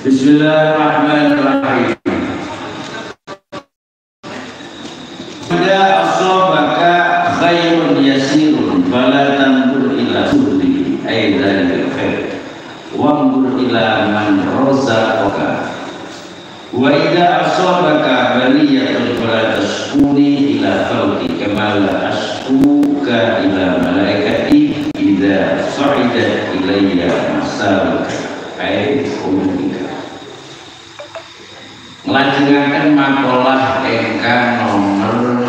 Bismillahirrahmanirrahim. Pada asabaka khairun yasirun fala tanzur ila sudi aidan bil khair wanzur ila man razaqaka wa idza asabaka baliyatun fala tashkuni ila khalqi kama la ashkuka ila malaikati idza sa'idat ilayya masaluka ai umika. Nglajengaken makalah ingkang nomor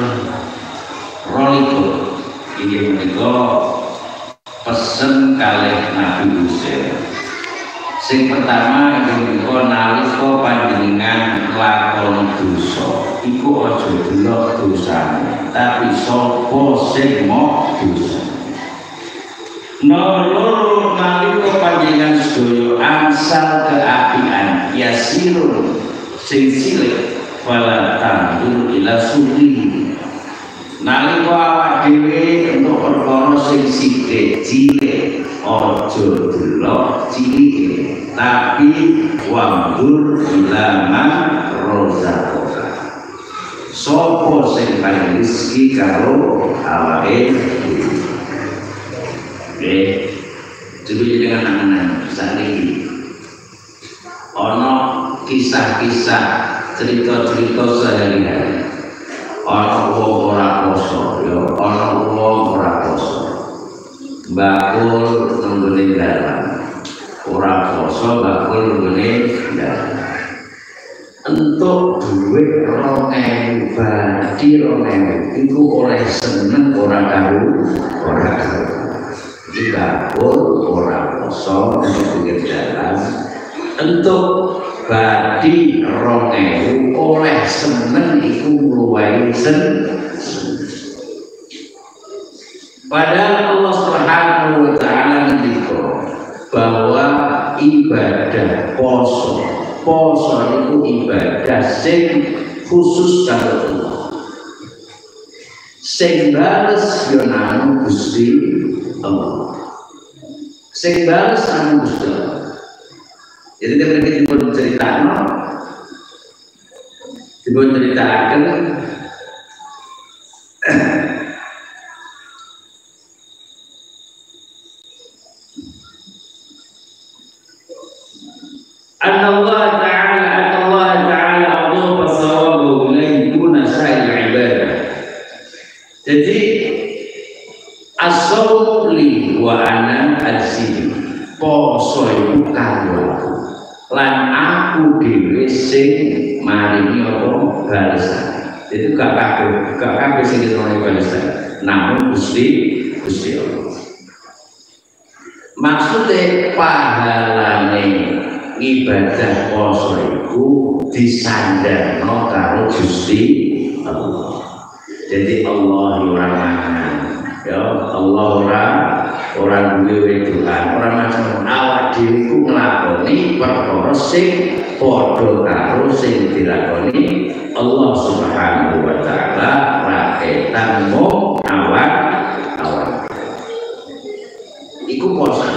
22 inggih menika pesen kalih Nabi Husain. Sing pertama inggih menika nalika panjenengan nglakoni dosa iku aja delok dosane tapi sapa sing mau dosa. Nomor nalika panjenengan sedaya angsal keapian yasirun sing cilik wala tandur ila suri nalika awak dhewe untuk perkara sing sithik cilik aja delok cilike tapi wandur ila man razaqaka sapa sing paling rezeki karo awake dhewe. Nggih coba dengan anak-anak sakniki ana kisah-kisah cerita-cerita sehari-hari. Ana wong ora poso, ya ana wong ora poso. Bakul nenggone dalan. Ora poso bakul nenggone dalan. Entuk duit 2000 badi 2000 iku oleh seneng ora karo ora karo. Iki bakul ora poso nenggone dalan. Entuk badi 2000 oleh seneng iku luwih padahal Allah Subhanahu wa taala ngendika bahwa ibadah poso itu ibadah sing khusus karo Allah. Sing bales yo nang Gusti Allah. Sing bales nang Gusti Allah. Jadi mereka dipun ceritakan, Allah Ta'ala Allah fasawabu ilaikuna sa'il ibadah. Jadi as-sawmu li wa ana al-sidi poso iku kanggo aku lan aku dhewe sing maringi apa balasan. Itu gak kabeh sing diterima balasan, namun Gusti Allah. Maksudnya pahalane ibadah poso iku disandarno karo Gusti Allah. Jadi Allah ora mangan, ya Allah ora duwe Tuhan, ora macam awak dhewe iku nglakoni perkara sing padha karo sing dilakoni Allah Subhanahu wa taala raketan mung awak iku poso.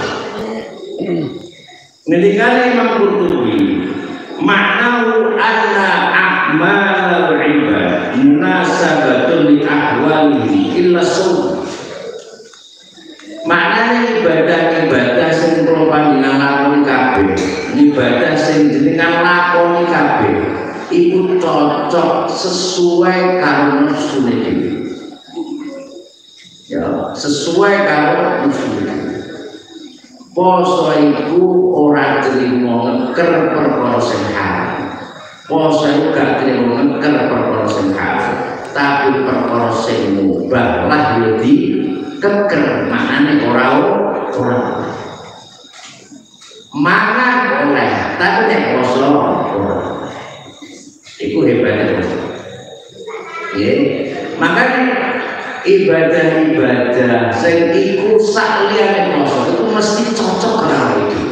Ngendikane Imam Qurtubi maknahu anna a'malul ibad munasabatun li ahwalihi illa sum. Maknanya ibadah sing kula panjenengan lakoni kabeh, ibadah sing jenengan lakoni kabeh iku cocok sesuai karo nafsune dhewe. Ya, sesuai karo nafsune dhewe. Poso iku ora trimo ngeker perkara sing haram. Poso iku gak trimo ngeker perkara sing haram, tapi perkara sing mubah lah yo dikeker, maknane ora mangan oleh, tapi nek poso ora. Iku hebatnya poso. Nggih. Makanya ibadah-ibadah sing iku sakliyane poso itu mesti cocok karo itu.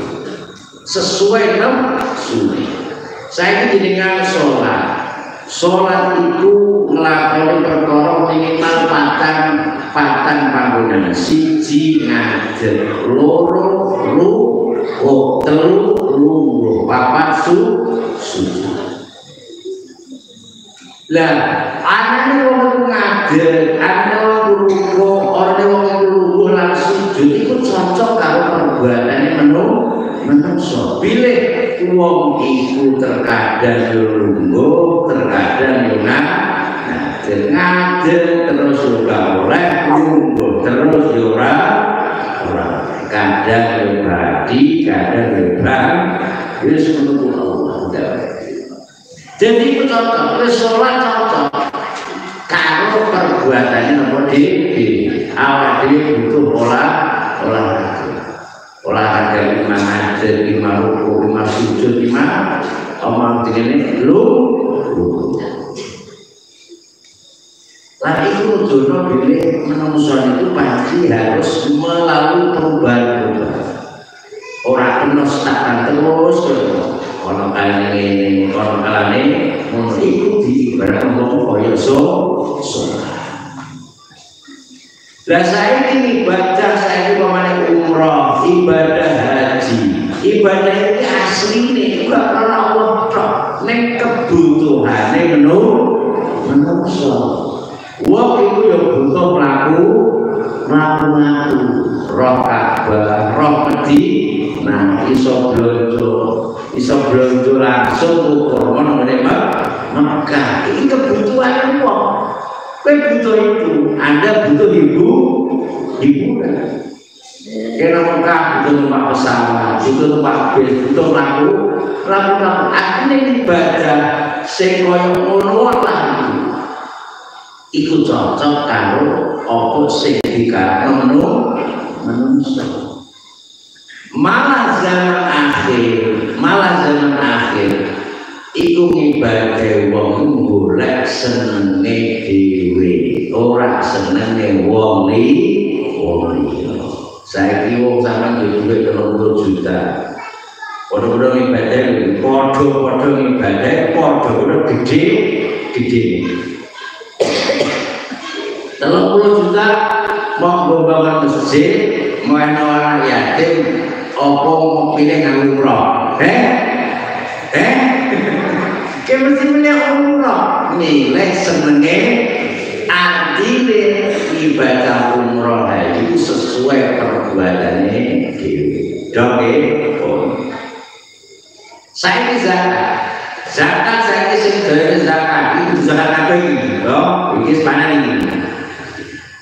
Sesuai nafsu. Saya jenengan sholat itu nglakoni perkara minimal patang panggonan, siji ngadeg, loro telu lungguh papat sujud. Lah anane wong ngadeg, anane wong lungguh, ora wong lungguh lan sujud iku cocok karo perbuatane menungso. Bilih wong iku terkadang lungguh, terkadang ngadeg terus ora oleh lungguh terus ora kadang pribadi, kadang wis menunggu Allah. Jadi itu cocok, sholat cocok kalau perbuatannya nomor dhewe. Awak dhewe butuh olahraga 5 ngajer, 5 ruku, 5 sujud, 5 omong dene lu. Lah itu dono bilih menungso itu pasti harus melalui perubahan. Ora kena stakan terus ono kalane ngene, ono kalane ngono iku diibaratkan wong kaya Lah saiki ibadah saiki pamane umroh, ibadah haji. Ibadah iki asline ora karena Allah tok, ning kebutuhane menungso. Wong iku ya butuh mlaku roh Ka'bah, roh Madinah, iso blonjo langsung ukur meneh Mekah. Ini kebutuhan wong. Kowe butuh itu, Anda butuh hiburan. Kena Mekah butuh numpak pesawat, butuh numpak bis, butuh laku. Akhirnya ibadah sing koyo ngono lah. Iku cocok karo apa sing dikarepno menungso. Malah zaman akhir iku ibadah wong golek senenge dhewe, ora senenge wong liya. Saiki wong sampeyan duwe 30 juta. Padha-padha ibadah, padha-padha ibadah, padha-padha gede. 30 juta mau bangun masjid, mau orang yatim, apa mau pilih nganggo umroh? Kayak mesti pilih umroh. Nilai senenge adile ibadah umroh itu sesuai perbuatannya dewe. Saya ini zakat saya ini segera zakat itu zakat apa ini? Ini sepanjang ini.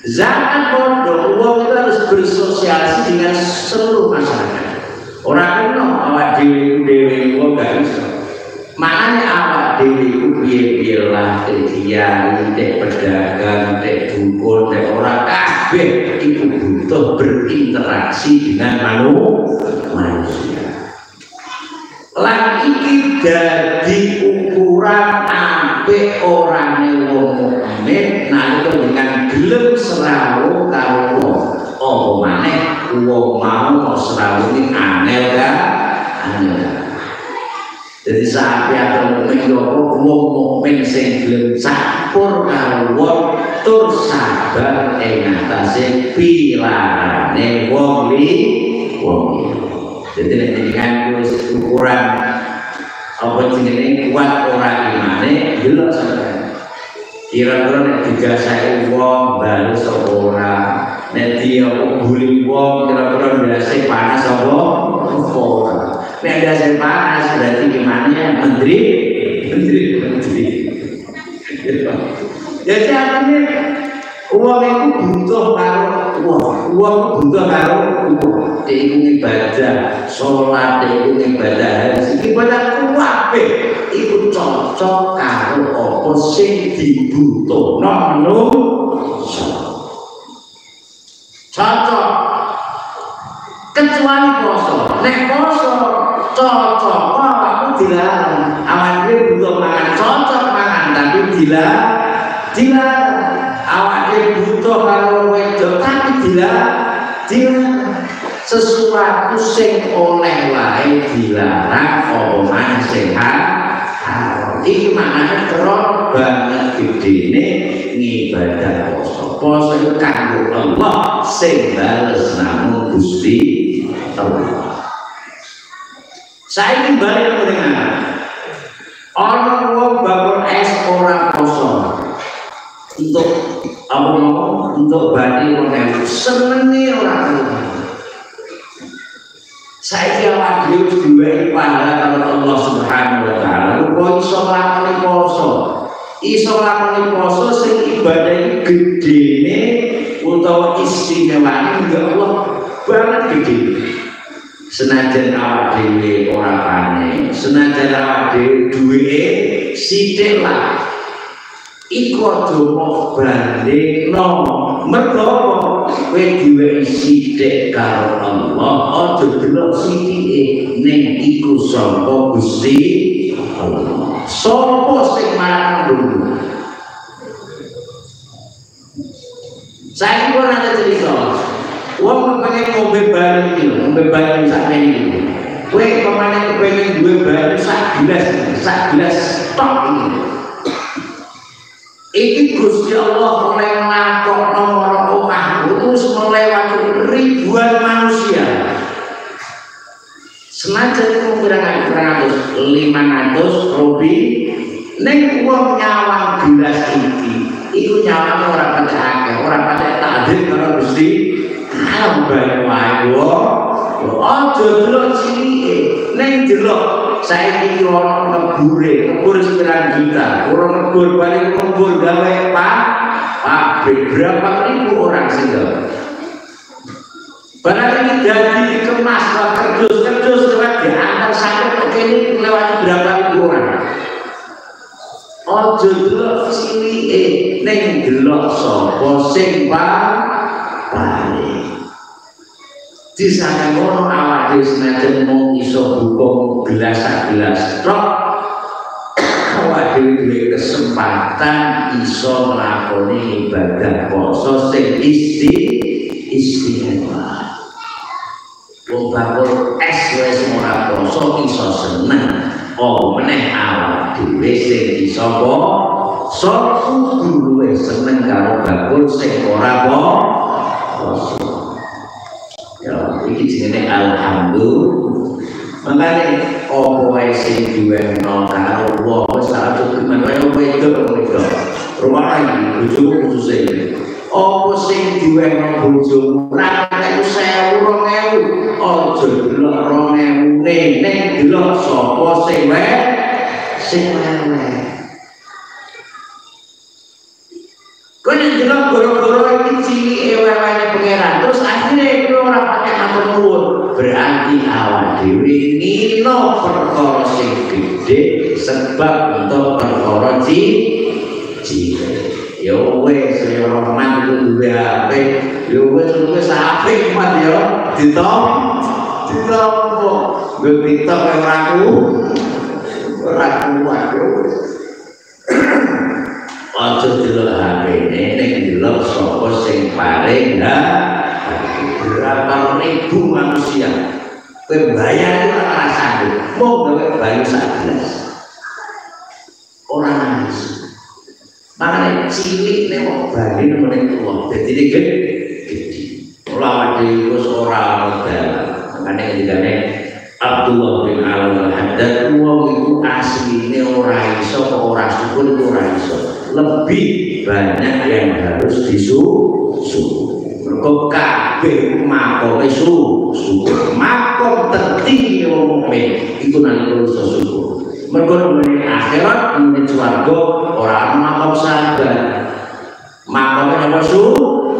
Zakat bodoh, uang itu harus bersosialisasi dengan seluruh masyarakat. Orang itu awak dewi uang gak bisa. Makanya awak dewi piye lah, kiai, pedagang, dukun, orang kabeh itu butuh berinteraksi dengan manusia. Lan iki dadi ukuran apik orane wong mukmin nalika dengan gelem serawuh karo wong. Apa maneh wong mau serawuh iki angel kan? Jadi saat yang mukmin wong mukmin sing gelem campur karo wong tur sabar ing atase pilarane wong liya. Jadi dengan ukuran apa jenenge kuat ora imane delok sampeyan. Kira-kira nek digasahi wong baru sapa ora, nek dia bully wong kira-kira ndase panas apa ora. Nek ndase panas berarti gimana menteri. Jadi artinya uang itu butuh karo uang butuh karo ibadah, sholat, ibadah haji, ibadah kuwabe itu cocok karo apa sing dibutuhno menungso. Cocok kecuali poso. Nek poso cocok awakmu dilarang. Awake butuh mangan cocok mangan tapi dilarang. Awake butuh karo wedok tapi dilarang. Sesuatu sing oleh wae dilarang apa maneh sing haram. Iki maknane karo banget gedene ngibadah poso. Poso iku kanggo Allah sing bales namung Gusti Allah. Saiki balik dengan ana wong bakul es ora poso. Untuk apa mau untuk badi wong senenge ora kelupaan. Saiki awak dhewe duwe pahala karo Allah Subhanahu wa taala. Kok iso nglakoni poso? Iso nglakoni poso sing ibadah gedene utawa istimewane ya Allah banget gede. Senajan awak dhewe ora panen, senajan awak dhewe duwe sithik lah. Iku aja mau bandingno. Mergo kowe duwe sithik karo Allah, aja delok sithike ning iku sapa Gusti Allah. Sapa sing marakno dulu? Saiki ora ada cerita. Wong pengen ngombe bareng iki, ngombe bareng sak meniki. Kowe pemane kepengin duwe bareng sak gelas tok iki. Iki Gusti Allah oleh nglakokno marang omahmu terus melewati ribuan manusia. Senajan iku kurang 500 robi ning wong nyawang gelas iki. Iku nyawang ora patek akeh, ora patek takdir karo Gusti Allah wae wae. Aja delok cinike, ning delok saiki ora ngebur sekiran juta, ora ngebur balik ngebur gawe pabrik berapa ribu orang sehingga barang ini jadi dikemas kerdus lewat diantar sampai ke kini lewat berapa ribu orang. Aja delok cinike, ning delok sapa sing paling di sana ngono awak dhewe senajan mau iso buka gelas tok awak dhewe duwe kesempatan iso nglakoni ibadah poso sing istimewa. Wong bakul es wis ora poso iso seneng, oh meneh awak dhewe sing iso poso kudu luwih seneng karo bakul sing ora poso. Ya, iki jenenge alhamdulillah. Makane opo wae sing diwehno karo wong wis tak cukup wae wedok. Rumah iki bojomu khusus iki. Opo sing diwehno bojomu ra nek 1000 2000 aja delok 2000 ning delok sapa sing wewe. Kowe delok goro-goro iki cilike wewe pangeran terus akhirnya kowe ora pakai matur nuwun. Berarti awak dhewe ngino perkara sing gedhe sebab untuk perkara cilik. Ya wis ya roman itu duwe HP, ya wis apik mat ya ditompo. Gue TikTok ora kuat yo. Aja delok HP-ne ning delok sapa sing paling berapa ribu manusia pembayar itu ora sanggup mau gawe bayu sak gelas ora nangis makanya cilik nek wong bali meneng tuwa dadi gede ora dhewe wis ora modal makanya ngendikane Abdullah bin Al-Haddad wong iku asline ora iso kok ora syukur ora iso lebih banyak yang harus disusul. Mergo kabeh makome syukur. Makom tertinggi wong mukmin iku nang iso syukur. Mergo ning akhirat ning swarga ora ana makom sabar. Makome apa syukur.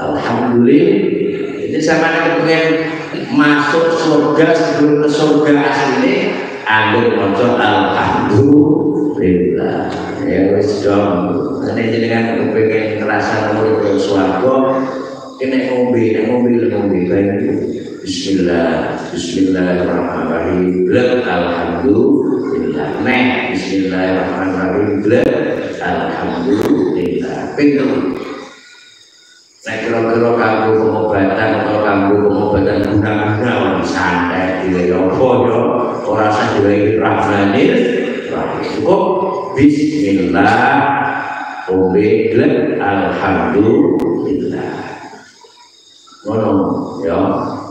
Alhamdulillah. Jadi sampeyan pengen masuk surga sebelum ke surga asline anggur maca alhamdulillah. Ya wis dong. Nek jenengan kepengin ngrasa nomor ke swarga kene ngombe bae. Bismillahirrahmanirrahim. Alhamdulillah. Bismillahirrahmanirrahim. Alhamdulillah. Pintu. Nek kira-kira kanggo pengobatan guna-guna orang santai dhewe apa yo ora usah dhewe rahmanir rahim. Cukup bismillah. Alhamdulillah. Ngono ya.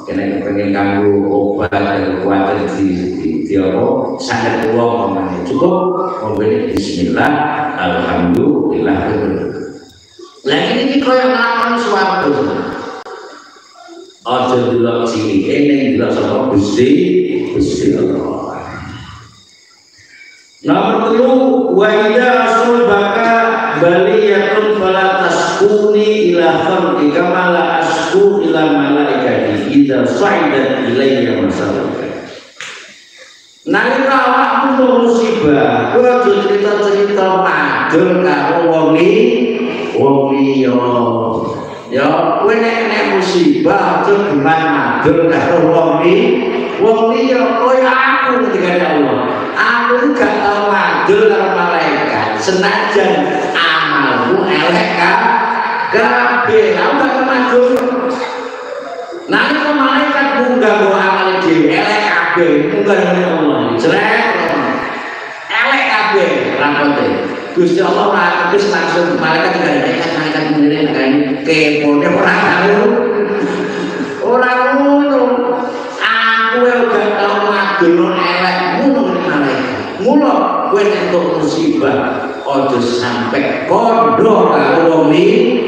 kena pengen kanggo obat kuat di apa sangat uang namanya cukup membeli bismillah alhamdulillah. Nah ini kaya ngakon suatu aja delok cilike ning delok sapa Gusti Allah. Nomor 3 wa idza asbaka baliyatun fala taskuni ila khalqi kama la asku ila malaikati idza sa'idat ilayya masalaka. Nalika awakmu musibah kowe aja cerita-cerita madul karo wong liya. Ya kowe nek musibah aja geman madul karo wong liya koyo aku ketika Allah. Aku gak tau madul karo malaikat senajan amalku elek kabeh. Aku gak tau madul. Nalika malaikat munggah go amal dhewe elek kabeh, munggah ning Allah. Jrek elek kabeh rampote. Gusti Allah ora terus langsung malaikat malaikat menire nang kepone ora tau. Ora ngono. Aku gak tau madul elek ngono malaikat. Mula kowe nek musibah aja sampe kondo karo wong liya.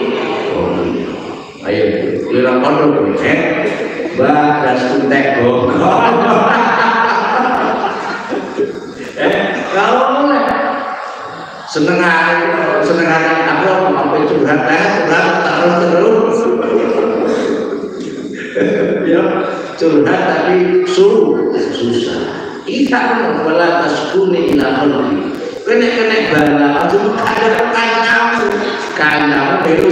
Ayo lira kondo bagas kuntek gogol. Kalau boleh senengane aku sampai curhat terus ya curhat tapi susah. Ika wala taskuni ila qalbi. Kene bala aja ada kancamu itu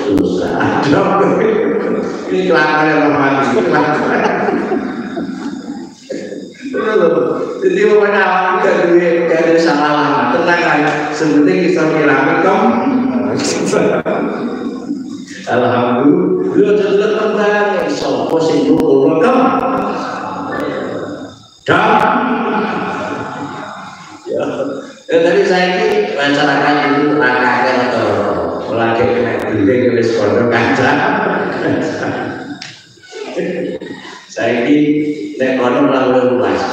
susah. Ini kelakuan romantis. Jadi pokoknya awak gak ada salah tenang aja. Sebenarnya kita kirami kom. Alhamdulillah sudah tentang sopo sing nyukur kom. Ya tadi saya ini bicarakan itu rakakan atau lagi kena diri oleh sekolah kaca. Saya ini nek kono lalu luas.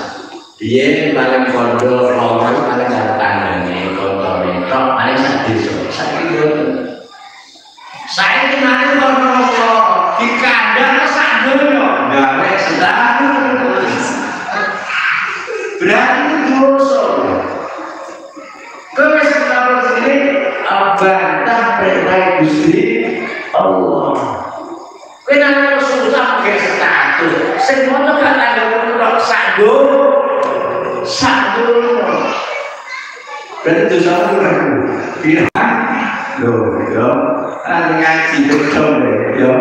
Dia paling kondo orang paling tangannya kondo itu paling sadis. Saya ini nanti kono di kandang sadurnya gawe sedang. Berarti dosa. Kowe sekarang sini bantah perintah Gusti Allah. Kowe nang susah ge status. Sing ngono kan ada sandur. Berarti dosa ora. Loh, yo. Ngaji betul yo.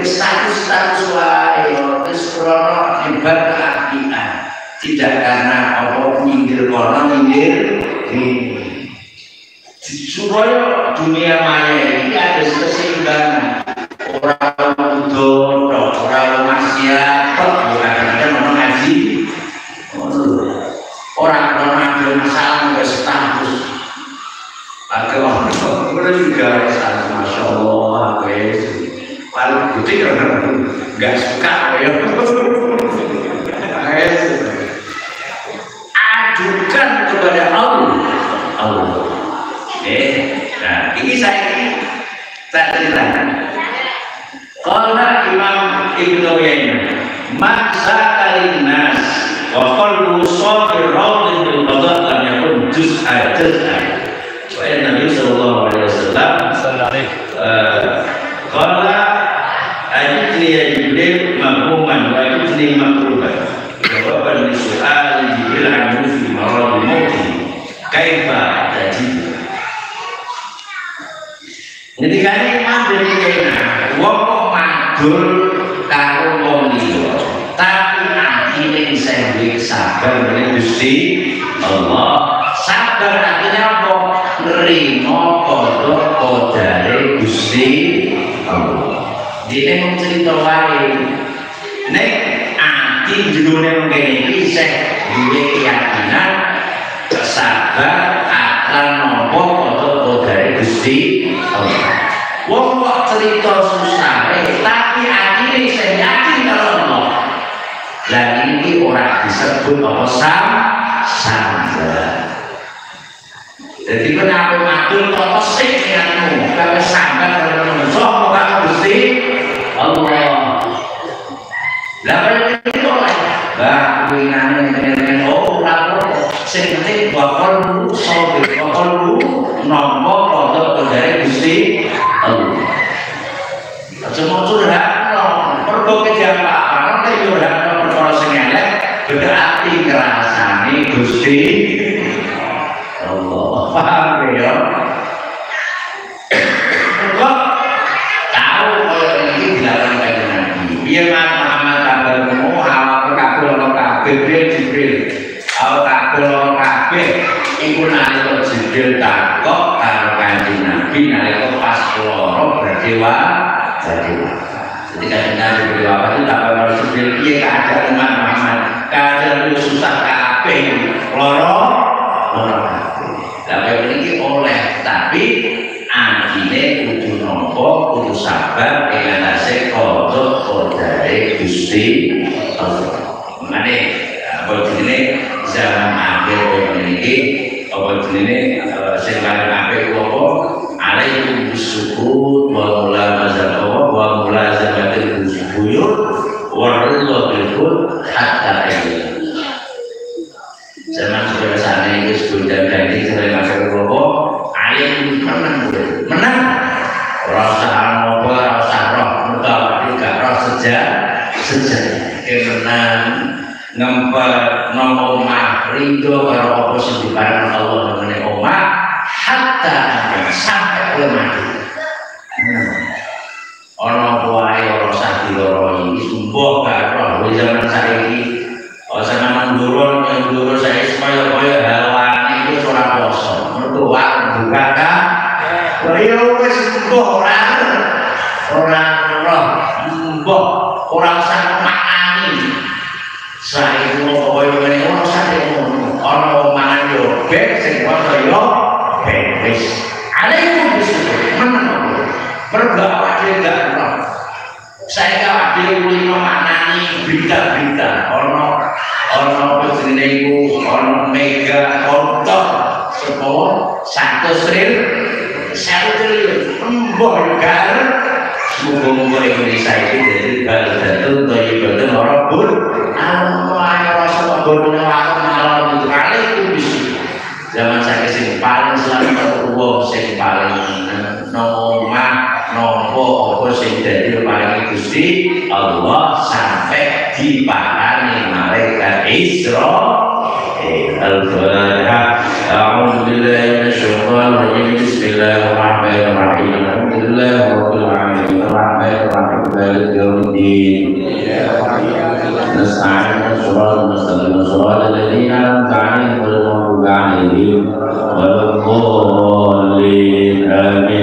Status wae yo wis krono ibadah akidah. Tidak karena apa nyindir kono nyindir supaya dunia maya ini ada keseimbangan. Orang bodoh, orang maksiat, bukan mau ngaji. Orang ada masalah nggak status. Pakai orang juga status, masya Allah, paling putih nggak suka ya. Ajukan kepada Allah. Nah ini saya tak ceritakan. Kalau Imam Ibnu Uyainah maksa kalinas wa qalbu sabir rawdin bil qada lam yakun juz'a. Soalnya Nabi sallallahu alaihi wasallam qala ajli ya Jibril mahmuman wa ajli makruban. Jawaban li su'al Jibril an fi marad mauti kaifa tajid. Ketika ini madul kena wong kok madul karo wong liya tapi akhirnya bisa duwe sabar meneh Gusti Allah. Sabar artinya apa? Nrimo qada qadare Gusti Allah. Dene mung cerita wae. Nek ati jenenge ngene iki isih duwe keyakinan sabar akan nampa qada qadare Gusti Allah. Wong kok cerita susah, tapi akhirnya saya yakin kalau Allah. Dan ini orang disebut apa sambat. Jadi kenapa matur kok sik niatmu, kalau sambat kalau menungso kok Gusti Allah. Lah itu lah. Bah winane ngene ora sing penting bakal sobe, bakal nampa produk dari Gusti Allah. Semua curhat, perlu kejampaan, nek curhat perkara sing elek, berarti ngrasani Gusti Allah. Paham ya? Kok tahu kalau ini dilakukan kanjeng Nabi. Piye Muhammad kabarmu awak kabeh kabeh Jibril. Awak kabeh iku nalika Jibril takok karo kanjeng Nabi nalika pas loro berdewa. Jadi kanjeng Nabi berdewa itu tak karo Jibril piye keadaan umat Muhammad. Keadaan susah kabeh loro. Tapi ini oleh tapi adine kudu nampa kudu sabar ing atase kodok kodare Gusti Allah. Mane apa jenenge zaman akhir iki apa jenenge sing paling apik apa alaikum bisukut wa mulazamah wa mulazamatil buyut wa ridha bil hatta zaman sudah sana itu sudah jadi sering masuk ke ayam menang rasa apa rasa roh mudah juga roh sejak menang ngemper nomor rindu kalau apa sih dibarang Allah mengenai omah hatta sampai ke mati orang buai orang sakit orang ini sumbuh roh di zaman saiki sama mendurun saya supaya hawan itu seorang kosong mertua buka kan beliau wis mbuh orang roh mbuh orang sang makani saya itu koyo ngene ora sate ngono ana mangan yo bek sing kaya yo bek wis alaikum bismillah meneng berbawa tidak roh saya kabeh ulama maknani berita-berita ana apa jenenge iku ana mega kontor sepuluh 1 triliun mbok gar muga-muga Indonesia iki dadi baldatun thayyibatun rabbul alamin rasul bodoh malam itu kali itu bisa zaman saya sing paling selamat wong sing paling nomah nopo apa sing dadi paling Gusti Allah sampai dipahami malaikat Israil. Al-Fatihah. A'udzu billahi minasyaitonir rajim. Bismillahirrahmanirrahim. Alhamdulillahirabbil alamin. Arrahmanir rahim. Maliki yaumiddin. Nasta'inu shiratal mustaqim. Shiratal ladzina an'amta 'alaihim ghairil maghdubi 'alaihim waladdallin. Amin.